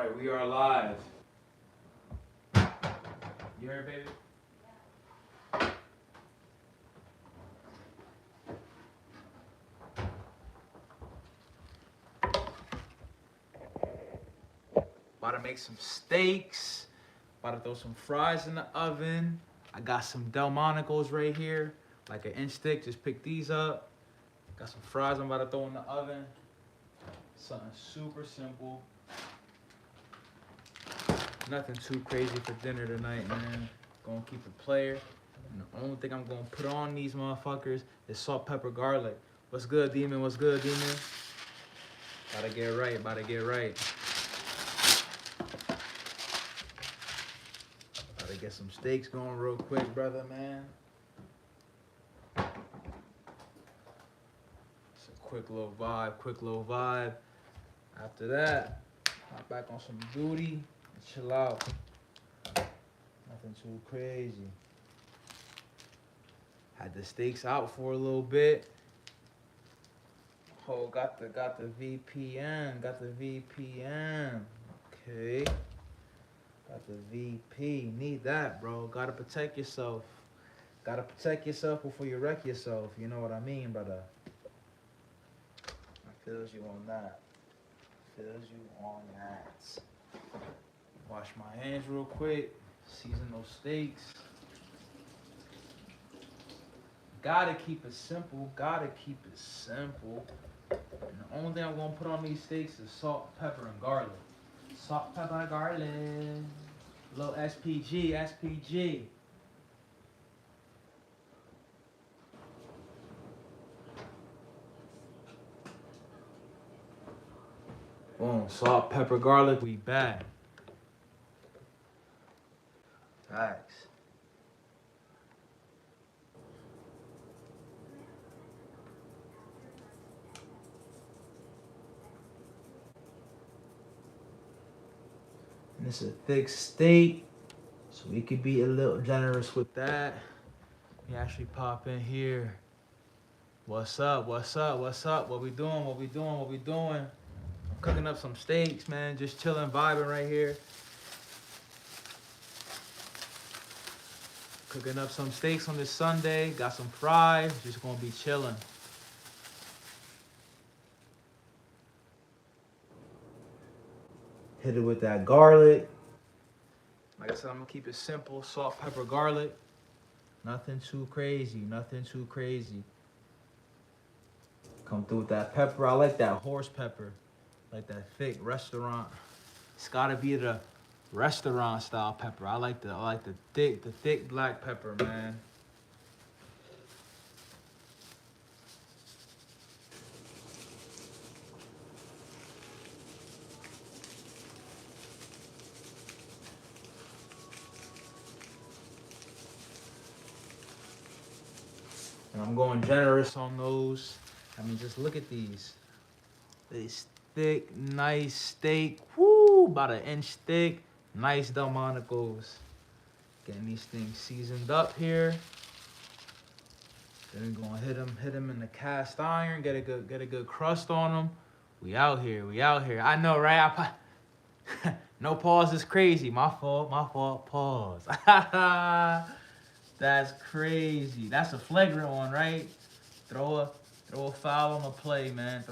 Alright, we are live. You heard, baby? About to make some steaks. About to throw some fries in the oven. I got some Delmonicos right here, like an inch thick. Just pick these up. Got some fries I'm about to throw in the oven. Something super simple. Nothing too crazy for dinner tonight, man. Gonna keep it player. And the only thing I'm gonna put on these motherfuckers is salt, pepper, garlic. What's good, Demon? What's good, Demon? About to get right, about to get right. About to get some steaks going real quick, brother, man. It's a quick little vibe. After that, hop back on some duty and chill out. Nothing too crazy. Had the steaks out for a little bit. Oh, got the VPN. Okay. Got the VP. Need that, bro. Gotta protect yourself. Gotta protect yourself before you wreck yourself. You know what I mean, brother? I feels you on that. Wash my hands real quick. Season those steaks. Gotta keep it simple. And the only thing I'm gonna put on these steaks is salt, pepper, and garlic. Salt, pepper, garlic. Little SPG. Boom, salt, pepper, garlic, we back. Facts. And it's a thick steak, so we could be a little generous with that. We actually pop in here. What's up? What we doing? I'm cooking up some steaks, man. Just chilling, vibing right here. Cooking up some steaks on this Sunday. Got some fries. Just gonna be chilling. Hit it with that garlic. Like I said, I'm gonna keep it simple. Salt, pepper, garlic. Nothing too crazy. Come through with that pepper. I like that horse pepper. Like that thick restaurant. It's gotta be the restaurant style pepper. I like the thick black pepper, man. And I'm going generous on those. I mean, just look at these. This thick, nice steak. Woo! About an inch thick. Nice Delmonicos. Getting these things seasoned up here. Then we're gonna hit them in the cast iron. Get a good crust on them. We out here. I know, right? No pause is crazy. My fault. Pause. That's crazy. That's a flagrant one, right? Throw a foul on the play, man.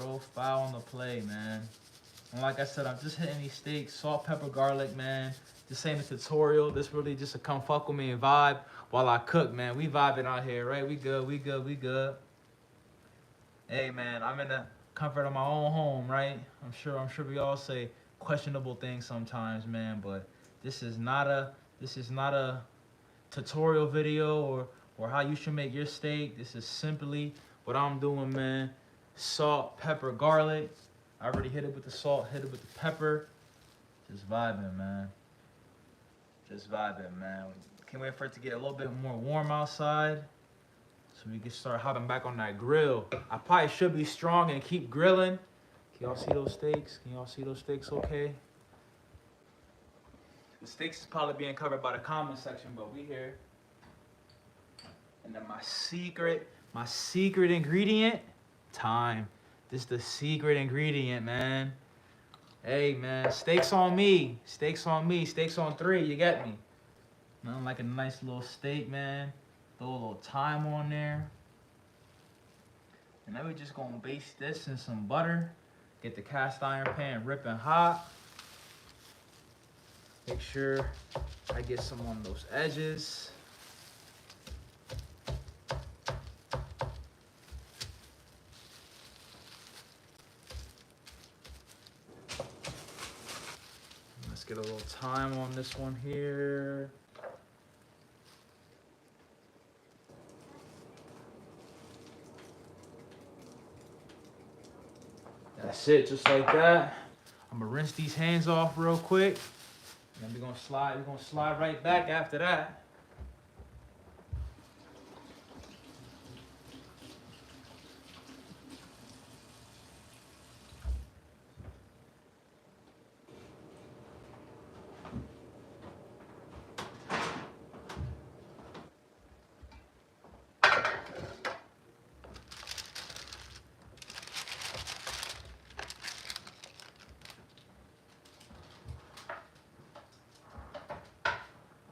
And like I said, I'm just hitting these steaks, salt, pepper, garlic, man. This ain't a tutorial. This really just to come fuck with me and vibe while I cook, man. We vibing out here, right? We good. Hey, man, I'm in the comfort of my own home, right? I'm sure we all say questionable things sometimes, man. But this is not a tutorial video or how you should make your steak. This is simply what I'm doing, man. Salt, pepper, garlic. I already hit it with the salt, hit it with the pepper. Just vibing, man. Can't wait for it to get a little bit more warm outside so we can start hopping back on that grill. I probably should be strong and keep grilling. Can y'all see those steaks? Okay. The steaks is probably being covered by the comment section, but we here. And then my secret ingredient, time. This is the secret ingredient, man. Hey, man, steaks on me. Steaks on me. Steaks on 3. You get me? Nothing like a nice little steak, man. Throw a little thyme on there. And then we're just gonna baste this in some butter. Get the cast iron pan ripping hot. Make sure I get some on those edges. Let's get a little thyme on this one here. That's it, just like that. I'm gonna rinse these hands off real quick. And then we're gonna slide right back after that.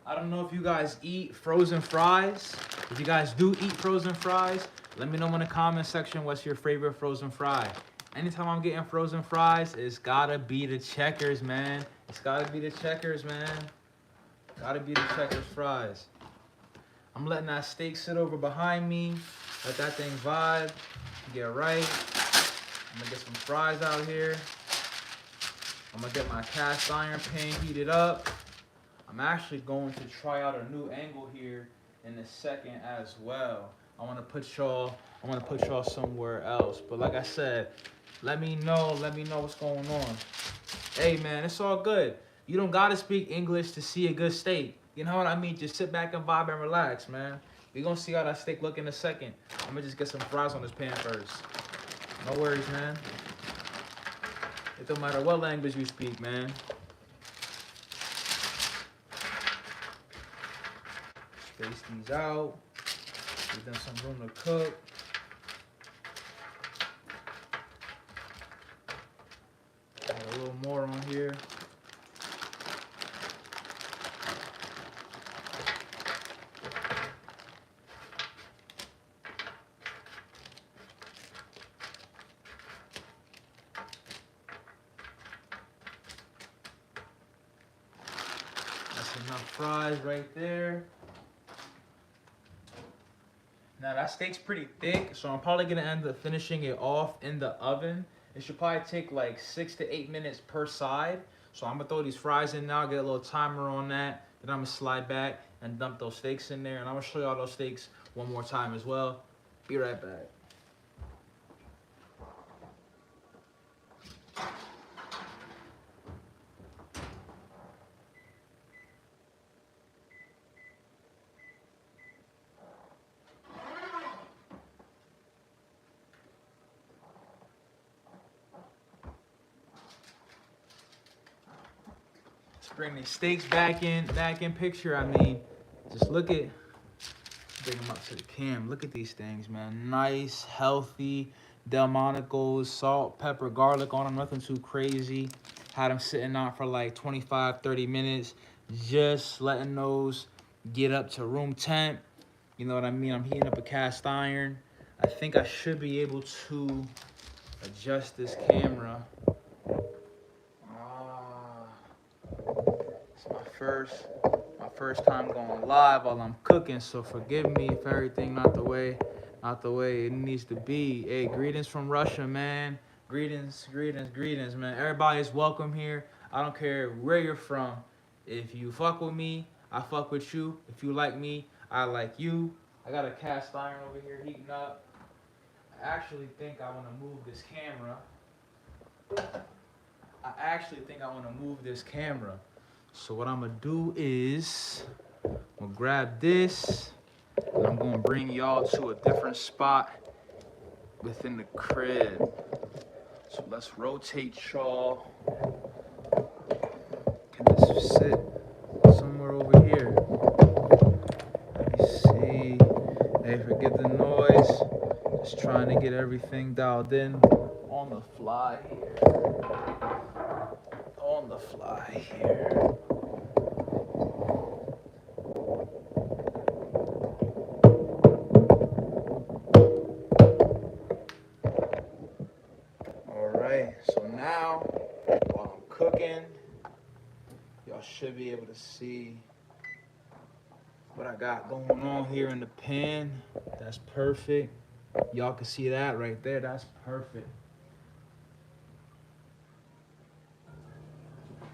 I don't know if you guys eat frozen fries. If you guys do eat frozen fries, let me know in the comment section what's your favorite frozen fry. Anytime I'm getting frozen fries, it's gotta be the Checkers, man. It's gotta be the Checkers, man. Gotta be the Checkers fries. I'm letting that steak sit over behind me. Let that thing vibe. Get right. I'm gonna get some fries out here. I'm gonna get my cast iron pan heated up. I'm actually going to try out a new angle here in a second as well. I want to put y'all somewhere else. But like I said, let me know what's going on. Hey man, it's all good. You don't gotta speak English to see a good steak. You know what I mean? Just sit back and vibe and relax, man. We gonna see how that steak look in a second. I'm gonna just get some fries on this pan first. No worries, man. It don't matter what language you speak, man. Space these out. Give them some room to cook. Add a little more on here. That's enough fries right there. Now that steak's pretty thick, so I'm probably gonna end up finishing it off in the oven. It should probably take like 6 to 8 minutes per side. So I'm gonna throw these fries in now, get a little timer on that. Then I'm gonna slide back and dump those steaks in there. And I'm gonna show y'all those steaks one more time as well. Be right back. Bring these steaks back in picture. I mean, just look at, bring them up to the cam. Look at these things, man. Nice, healthy Delmonico's, salt, pepper, garlic on them. Nothing too crazy. Had them sitting out for like 25, 30 minutes. Just letting those get up to room temp. You know what I mean? I'm heating up a cast iron. I think I should be able to adjust this camera. My first time going live while I'm cooking, so forgive me if everything not the way it needs to be. Hey, greetings from Russia, man. Greetings, man. Everybody's welcome here. I don't care where you're from. If you fuck with me, I fuck with you. If you like me, I like you. I got a cast iron over here heating up. I actually think I want to move this camera. So what I'm gonna do is, I'm gonna grab this, and I'm gonna bring y'all to a different spot within the crib. So let's rotate y'all. Can this sit somewhere over here? Let me see. Hey, forget the noise. Just trying to get everything dialed in on the fly here. on the fly here. Alright, so now while I'm cooking, y'all should be able to see what I got going on here in the pan. That's perfect. Y'all can see that right there. That's perfect.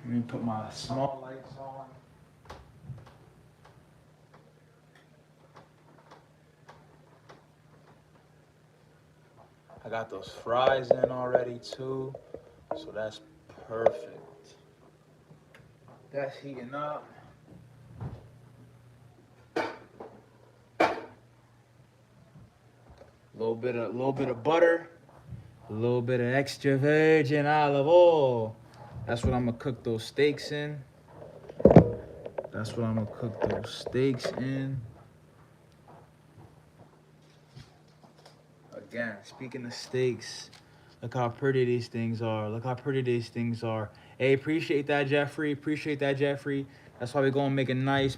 Let me put my small lights on. I got those fries in already too, so that's perfect. That's heating up. Little bit of butter, a little bit of extra virgin olive oil. That's what I'm gonna cook those steaks in. That's what I'm gonna cook those steaks in. Again, speaking of steaks, look how pretty these things are. Look how pretty these things are. Hey, appreciate that, Jeffrey. Appreciate that, Jeffrey. That's why we're gonna make a nice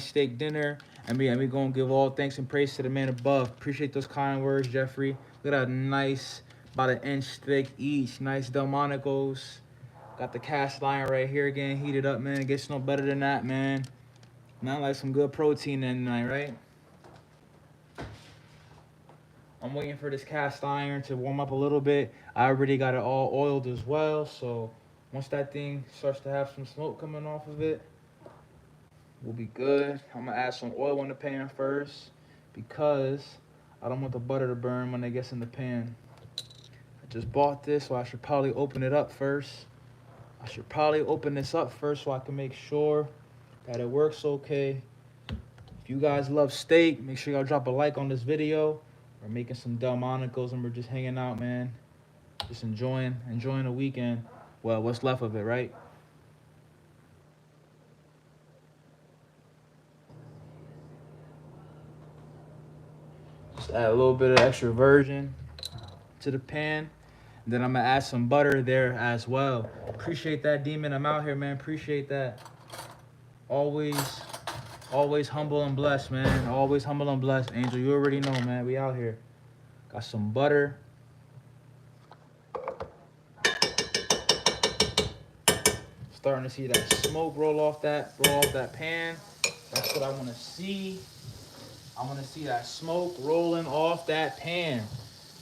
steak dinner. And we gonna give all thanks and praise to the man above. Appreciate those kind words, Jeffrey. Look at that nice, about an inch thick each. Nice Delmonicos. Got the cast iron right here again, heated up, man. It gets no better than that, man. Not like some good protein in night, right? I'm waiting for this cast iron to warm up a little bit. I already got it all oiled as well, so once that thing starts to have some smoke coming off of it, we'll be good. I'm gonna add some oil in the pan first because I don't want the butter to burn when it gets in the pan. I just bought this, so I should probably open it up first. I should probably open this up first so I can make sure that it works okay. If you guys love steak, make sure y'all drop a like on this video. We're making some Delmonicos and we're just hanging out, man. Just enjoying the weekend. Well, what's left of it, right? Just add a little bit of extra virgin to the pan. And then I'm gonna add some butter there as well. Appreciate that, Demon. I'm out here, man. Appreciate that. Always humble and blessed, man. Always humble and blessed. Angel, you already know, man. We out here. Got some butter. Starting to see that smoke roll off that pan. That's what I want to see. I want to see that smoke rolling off that pan.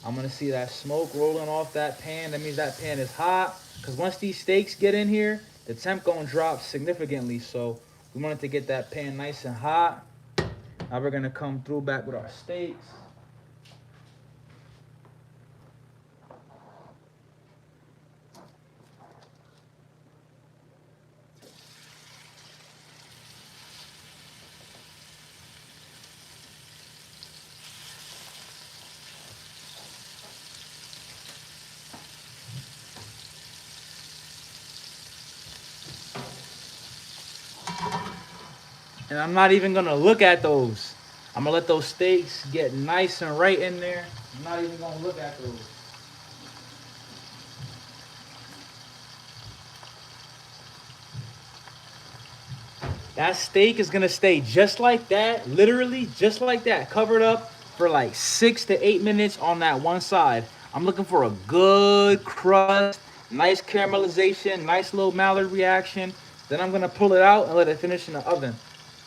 I'm going to see that smoke rolling off that pan. That means that pan is hot. Because once these steaks get in here, the temp going to drop significantly. So we wanted to get that pan nice and hot. Now we're going to come through back with our steaks. And I'm not even gonna look at those. I'm gonna let those steaks get nice and right in there. I'm not even gonna look at those. That steak is gonna stay just like that, literally just like that, covered up for like 6 to 8 minutes on that one side. I'm looking for a good crust, nice caramelization, nice little Maillard reaction. Then I'm gonna pull it out and let it finish in the oven.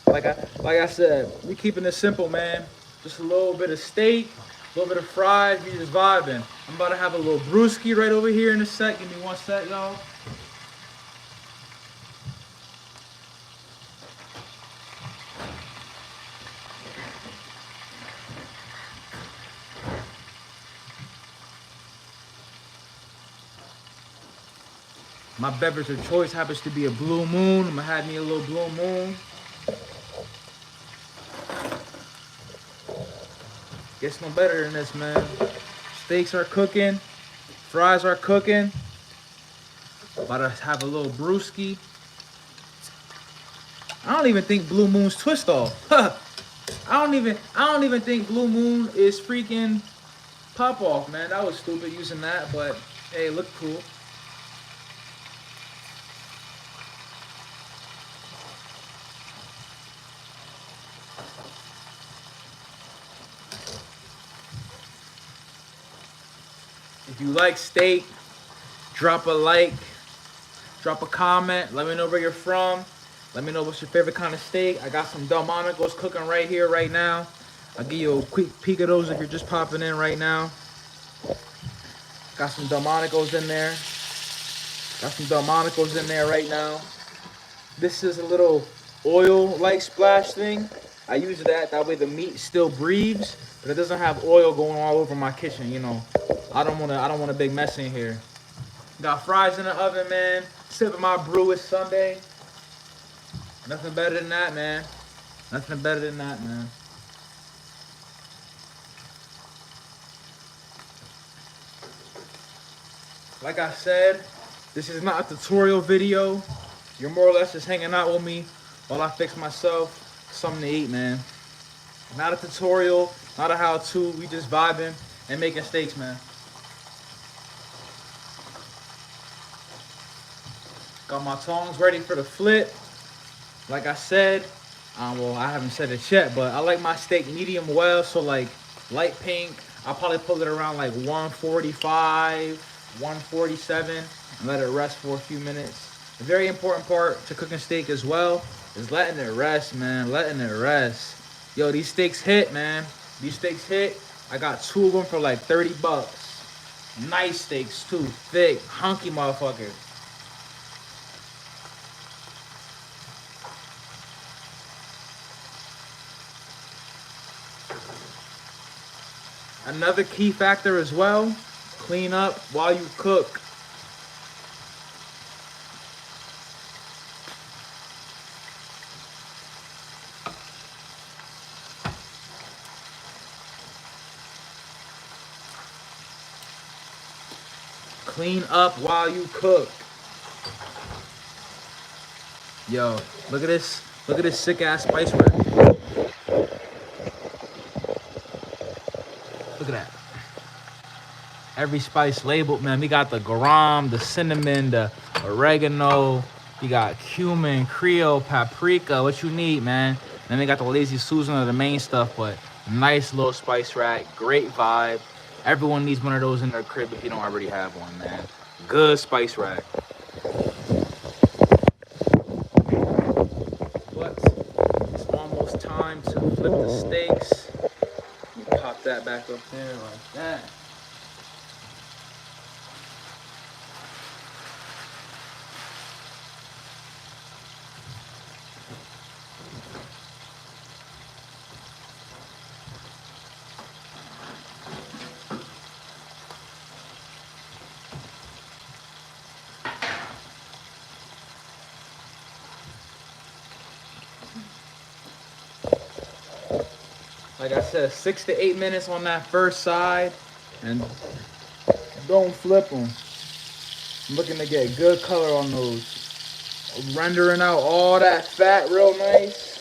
Like I said, we keeping it simple, man. Just a little bit of steak, a little bit of fries, we just vibing. I'm about to have a little brewski right over here in a sec. Give me one sec, y'all. My beverage of choice happens to be a Blue Moon. I'm gonna have me a little Blue Moon. Gets no better than this, man. Steaks are cooking. Fries are cooking. About to have a little brewski. I don't even think Blue Moon's twist off. I don't even think Blue Moon is freaking pop off, man. That was stupid using that, but hey, it looked cool. If you like steak, drop a like, drop a comment. Let me know where you're from. Let me know what's your favorite kind of steak. I got some Delmonico's cooking right here, right now. I'll give you a quick peek of those if you're just popping in right now. Got some Delmonico's in there. Got some Delmonico's in there right now. This is a little oil-like splash thing. I use that way the meat still breathes, but it doesn't have oil going all over my kitchen, you know. I don't want a big mess in here. Got fries in the oven, man. Sipping my brew. It's Sunday. Nothing better than that, man. Nothing better than that, man. Like I said, this is not a tutorial video. You're more or less just hanging out with me while I fix myself something to eat, man. Not a tutorial, not a how-to. We just vibing and making steaks, man. Got my tongs ready for the flip. Like I said, well, I haven't said it yet, but I like my steak medium well, so like light pink. I'll probably put it around like 145, 147, and let it rest for a few minutes. A very important part to cooking steak as well is letting it rest, man. Letting it rest. Yo, these steaks hit, man. These steaks hit. I got 2 of them for like 30 bucks. Nice steaks too, thick, hunky motherfucker. Another key factor as well, clean up while you cook. Clean up while you cook. Yo, look at this. Look at this sick ass spice rack. Look at that. Every spice labeled, man. We got the garam, the cinnamon, the oregano. We got cumin, Creole, paprika. What you need, man. Then we got the Lazy Susan of the main stuff, but nice little spice rack. Great vibe. Everyone needs one of those in their crib if you don't already have one, man. Good spice rack. But it's almost time to flip the steaks. Pop that back up there like that. Like I said, 6 to 8 minutes on that first side, and don't flip them. I'm looking to get good color on those. Rendering out all that fat real nice.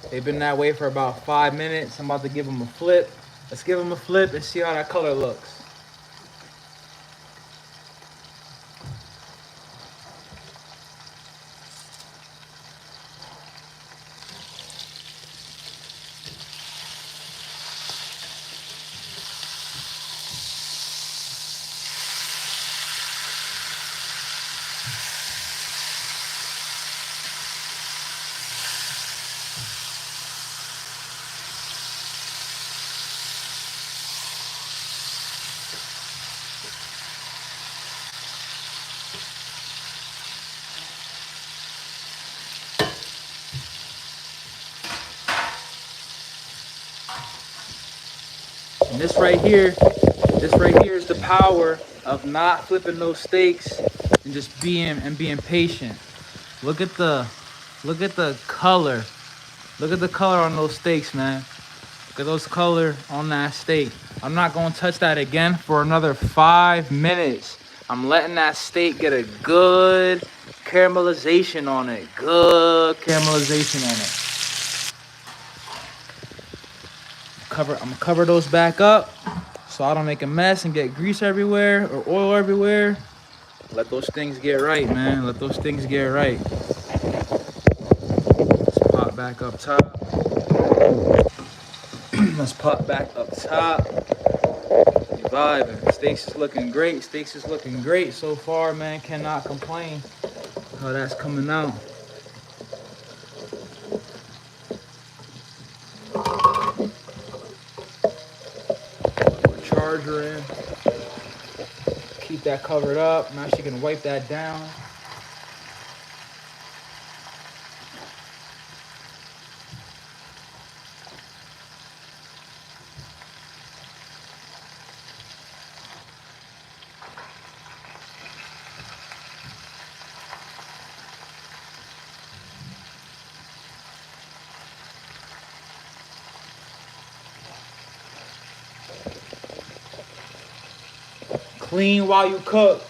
They've been that way for about 5 minutes. I'm about to give them a flip. Let's give them a flip and see how that color looks. And this right here is the power of not flipping those steaks and just being patient. Look at the color. Look at the color on those steaks, man. Look at those color on that steak. I'm not gonna touch that again for another 5 minutes. I'm letting that steak get a good caramelization on it. Good caramelization on it. I'm gonna cover those back up so I don't make a mess and get grease everywhere or oil everywhere. Let those things get right, man. Let those things get right. Let's pop back up top. Let's pop back up top. Vibing. Steaks is looking great. Steaks is looking great so far, man. Cannot complain how that's coming out. Charger in. Keep that covered up. Now she can wipe that down. Clean while you cook.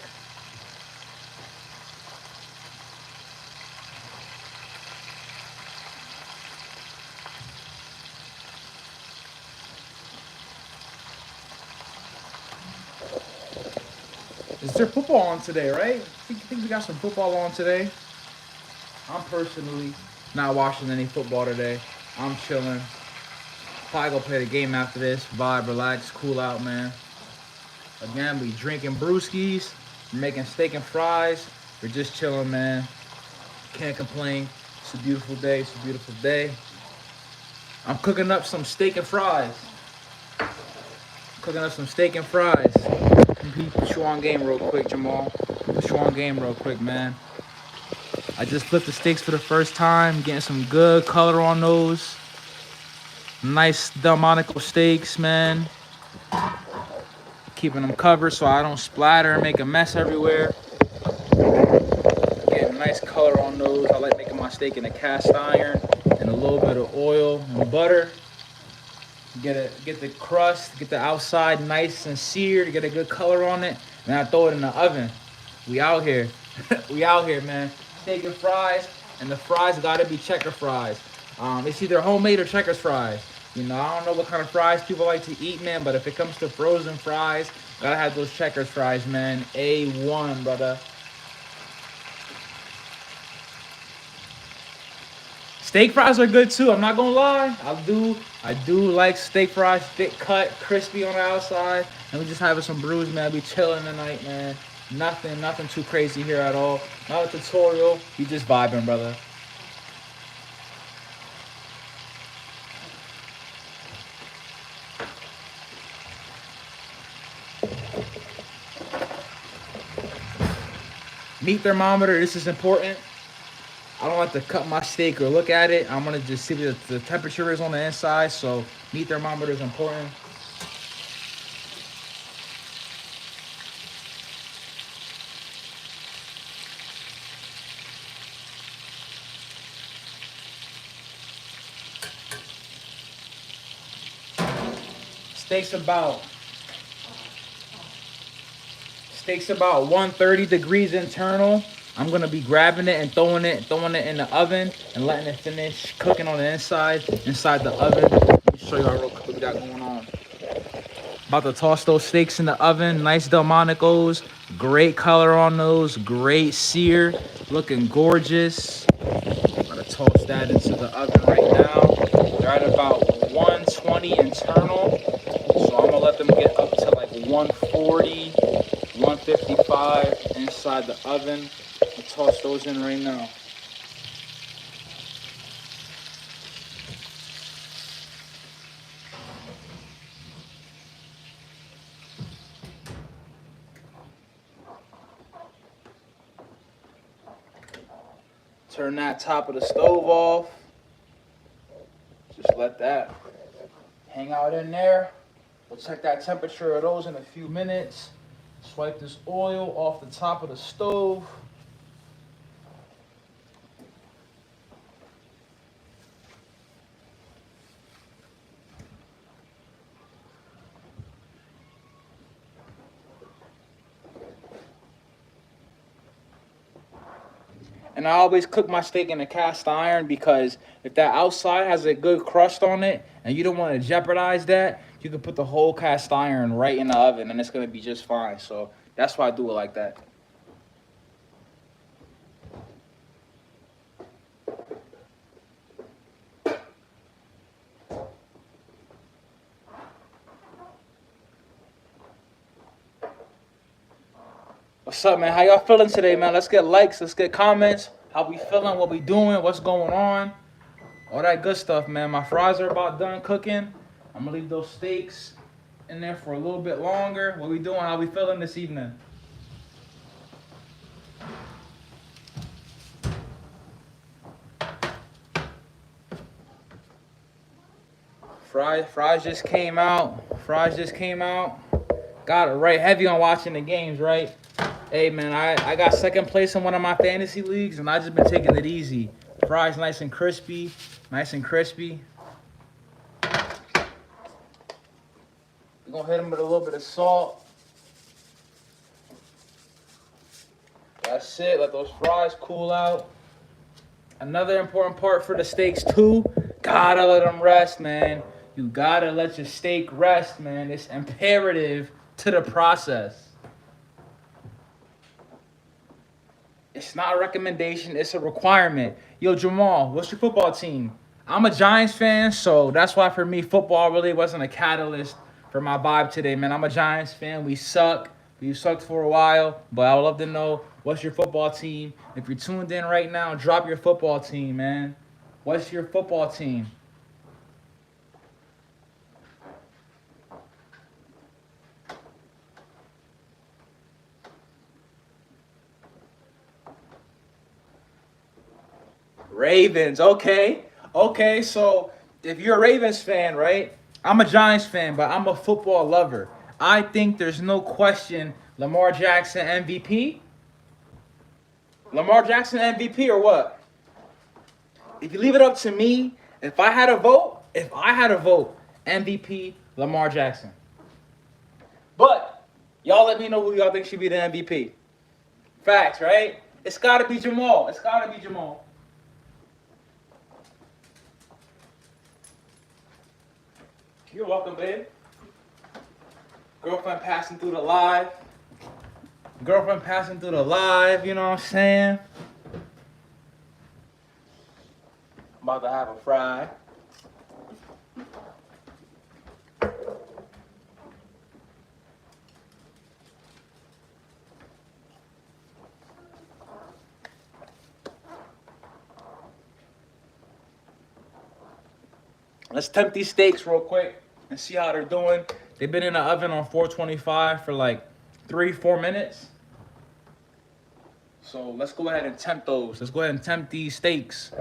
Is there football on today, right? I think we got some football on today. I'm personally not watching any football today. I'm chilling. Probably go play the game after this. Vibe, relax, cool out, man. Again, we drinking brewskis, we're making steak and fries. We're just chilling, man. Can't complain. It's a beautiful day. It's a beautiful day. I'm cooking up some steak and fries. Cooking up some steak and fries. Put you on game real quick, Jamal. Put you on game real quick, man. I just flipped the steaks for the first time. Getting some good color on those. Nice Delmonico steaks, man. Keeping them covered so I don't splatter and make a mess everywhere. Getting nice color on those. I like making my steak in a cast iron and a little bit of oil and butter. Get the crust, get the outside nice and seared, get a good color on it, and I throw it in the oven. We out here. We out here, man. Steak and fries, and the fries gotta be checker fries. It's either homemade or Checkers fries. You know, I don't know what kind of fries people like to eat, man, but if it comes to frozen fries, gotta have those Checkers fries, man. A1, brother. Steak fries are good too. I'm not gonna lie. I do like steak fries, thick cut, crispy on the outside. And we just having some brews, man. We chilling tonight, man. Nothing too crazy here at all. Not a tutorial. We just vibing, brother. Meat thermometer. This is important. I don't like to cut my steak or look at it. I'm gonna just see what the temperature is on the inside. So meat thermometer is important. Steak's about 130 degrees internal. I'm gonna be grabbing it and throwing it in the oven and letting it finish cooking on the inside the oven. Let me show y'all real quick what we got going on. About to toss those steaks in the oven. Nice Delmonicos. Great color on those. Great sear. Looking gorgeous. I'm gonna toss that into the oven right now. They're at about 120 internal. So I'm gonna let them get up to like 140, 155 inside the oven. I'll toss those in right now. Turn that top of the stove off. Just let that hang out in there. We'll check that temperature of those in a few minutes. Swipe this oil off the top of the stove. And I always cook my steak in a cast iron because if that outside has a good crust on it and you don't want to jeopardize that, you can put the whole cast iron right in the oven and it's going to be just fine. So that's why I do it like that. What's up, man? How y'all feeling today, man? Let's get likes. Let's get comments. How we feeling? What we doing? What's going on? All that good stuff, man. My fries are about done cooking. I'm gonna leave those steaks in there for a little bit longer. What we doing? How we feeling this evening? Fries just came out. Fries just came out. Got it right. Heavy on watching the games, right? Hey, man, I got second place in one of my fantasy leagues, and I just been taking it easy. Fries nice and crispy. Nice and crispy. We're going to hit them with a little bit of salt. That's it. Let those fries cool out. Another important part for the steaks, too, gotta let them rest, man. You gotta let your steak rest, man. It's imperative to the process. It's not a recommendation, it's a requirement. Yo, Jamal, what's your football team? I'm a Giants fan, so that's why for me, football really wasn't a catalyst for my vibe today, man. I'm a Giants fan. We suck. We've sucked for a while, but I would love to know what's your football team. If you're tuned in right now, drop your football team, man. What's your football team? Ravens, okay. Okay, so if you're a Ravens fan, right? I'm a Giants fan, but I'm a football lover. I think there's no question Lamar Jackson MVP. Lamar Jackson MVP or what? If you leave it up to me, if I had a vote, MVP, Lamar Jackson. But y'all let me know who y'all think should be the MVP. Facts, right? It's got to be Jamal. It's got to be Jamal. You're welcome, babe. Girlfriend passing through the live. Girlfriend passing through the live, you know what I'm saying? I'm about to have a fry. Let's tempt these steaks real quick and see how they're doing. They've been in the oven on 425 for like 3-4 minutes. So let's go ahead and tempt those. Let's go ahead and tempt these steaks.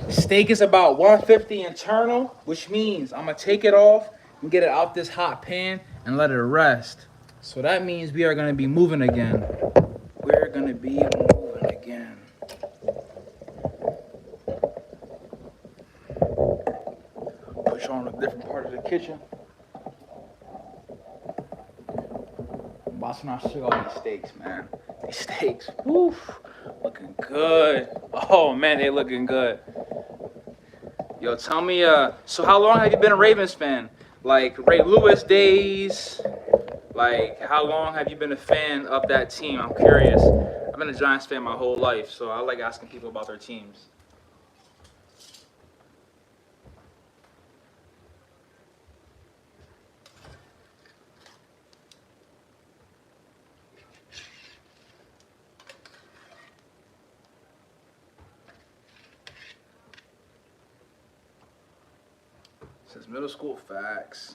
Steak is about 150 internal, which means I'm gonna take it off and get it out this hot pan and let it rest. So that means we are gonna be moving again. We're gonna be moving again. Put you on a different part of the kitchen. I'm watching our sugar all these steaks, man. These steaks, woof, looking good. Oh man, they looking good. Yo, tell me, so how long have you been a Ravens fan? Like Ray Lewis days? Like, how long have you been a fan of that team? I'm curious. I've been a Giants fan my whole life, so I like asking people about their teams. Since middle school, facts.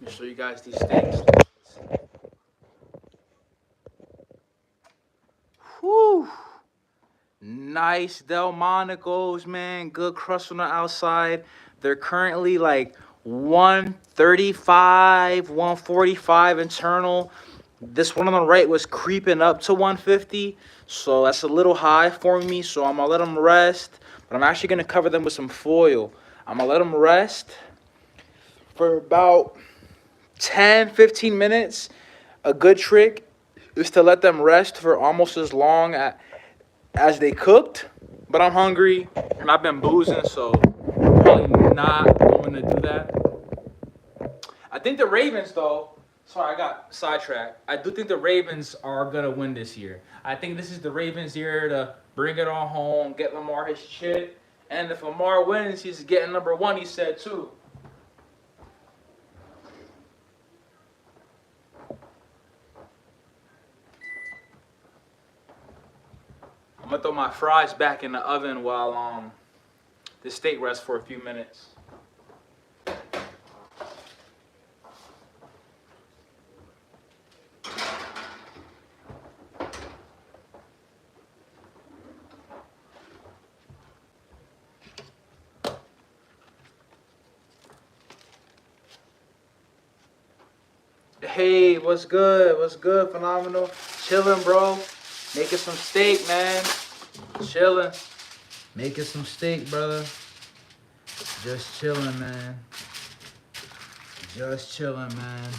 Let me show you guys these steaks. Whew. Nice. ice Delmonicos, man. Good crust on the outside. They're currently like 135, 145 internal. This one on the right was creeping up to 150, so that's a little high for me. So I'm gonna let them rest, but I'm actually gonna cover them with some foil. I'm gonna let them rest for about 10, 15 minutes. A good trick is to let them rest for almost as long as they cooked. But I'm hungry and I've been boozing, so I'm probably not going to do that. I think the Ravens, though. Sorry, I got sidetracked. I do think the Ravens are gonna win this year. I think this is the Ravens' year to bring it on home, get Lamar his chip, and if Lamar wins, he's getting number one. He said too. I'm gonna throw my fries back in the oven while the steak rests for a few minutes. Hey, what's good? What's good? Phenomenal. Chilling, bro. Making some steak, man. Chilling. Making some steak, brother. Just chilling, man. Just chilling, man.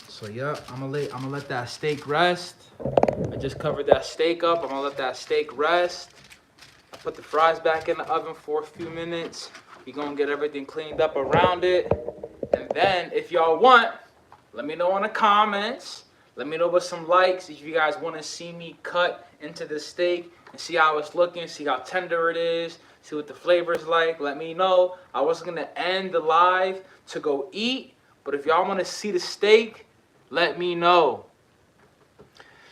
So yeah, I'm gonna let that steak rest. I just covered that steak up. I'm gonna let that steak rest. I put the fries back in the oven for a few minutes. We're gonna get everything cleaned up around it. And then if y'all want, let me know in the comments. Let me know with some likes if you guys want to see me cut into the steak and see how it's looking, see how tender it is, see what the flavor's like. Let me know. I was going to end the live to go eat, but if y'all want to see the steak, let me know.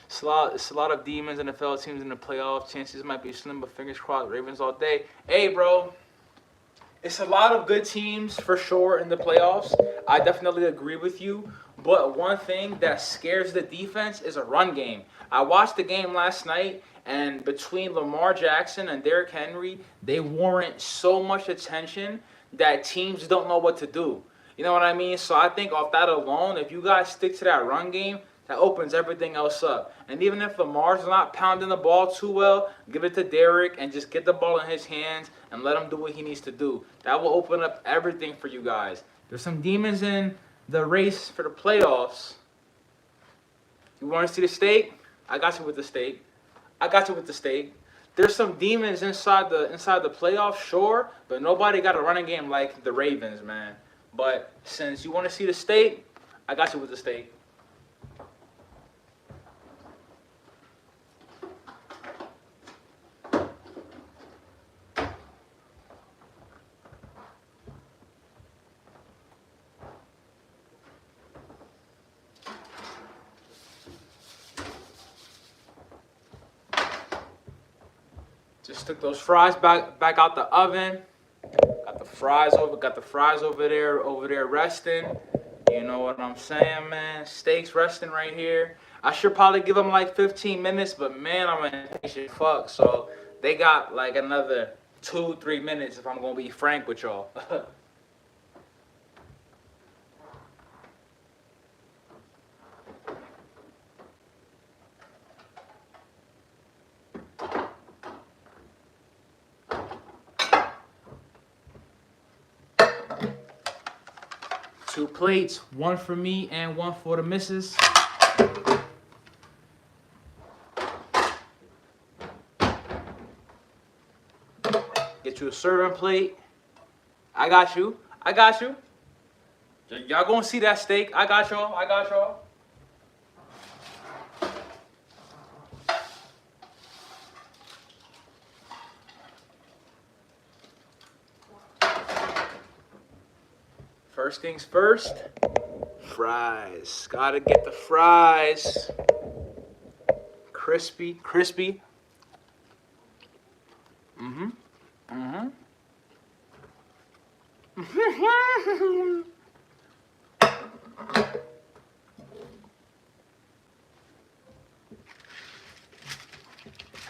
It's a lot of demons in the NFL teams in the playoffs. Chances might be slim, but fingers crossed. Ravens all day. Hey, bro. It's a lot of good teams for sure in the playoffs. I definitely agree with you. But one thing that scares the defense is a run game. I watched the game last night, and between Lamar Jackson and Derrick Henry, they warrant so much attention that teams don't know what to do. You know what I mean? So I think off that alone, if you guys stick to that run game, that opens everything else up. And even if Lamar's not pounding the ball too well, give it to Derrick and just get the ball in his hands and let him do what he needs to do. That will open up everything for you guys. There's some demons in the race for the playoffs. You want to see the steak? I got you with the steak. I got you with the steak. There's some demons inside the playoffs, sure, but nobody got a running game like the Ravens, man. But since you want to see the steak, I got you with the steak. Just took those fries back out the oven. Got the fries over there resting. You know what I'm saying, man? Steak's resting right here. I should probably give them like 15 minutes, but man, I'm an impatient fuck. So they got like another 2-3 minutes if I'm gonna be frank with y'all. 2 plates, 1 for me and 1 for the missus. Get you a serving plate. I got you. I got you. Y'all gonna see that steak. I got y'all. I got y'all. First things first, fries. Gotta get the fries. Crispy, crispy.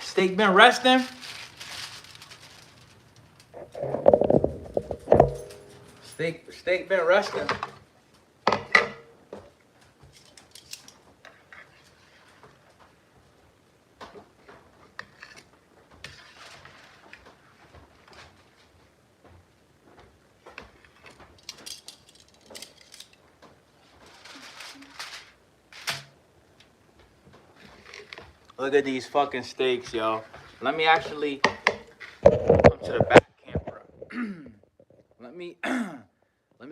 Steak been resting. Steak been resting. Look at these fucking steaks, yo. Let me actually come to the back camera. let me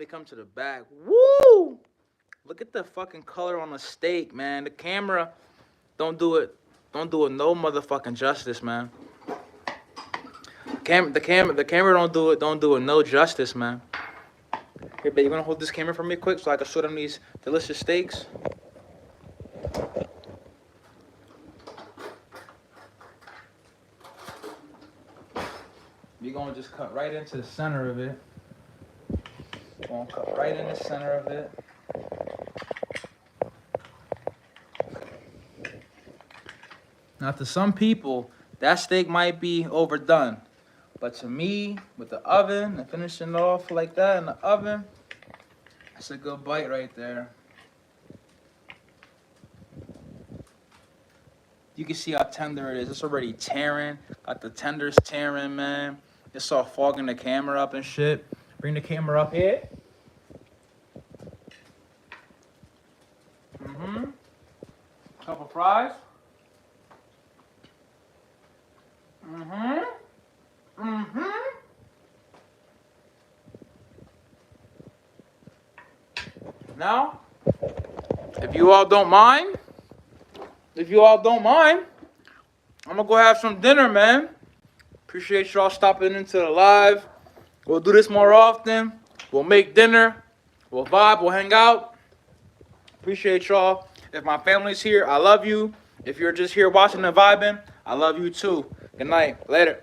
come to the back. Woo! Look at the fucking color on the steak, man. The camera don't do it no motherfucking justice, man. The camera don't do it no justice, man. Here, babe, you gonna hold this camera for me quick so I can show them these delicious steaks? You're gonna just cut right into the center of it. Gonna cut right in the center of it. Now, to some people, that steak might be overdone. But to me, with the oven and finishing it off like that in the oven, that's a good bite right there. You can see how tender it is. It's already tearing. Got the tenders tearing, man. It's all fogging the camera up and shit. Bring the camera up here. Couple fries. Now, if you all don't mind, I'm gonna go have some dinner, man. Appreciate y'all stopping into the live. We'll do this more often. We'll make dinner. We'll vibe. We'll hang out. Appreciate y'all. If my family's here, I love you. If you're just here watching and vibing, I love you too. Good night. Later.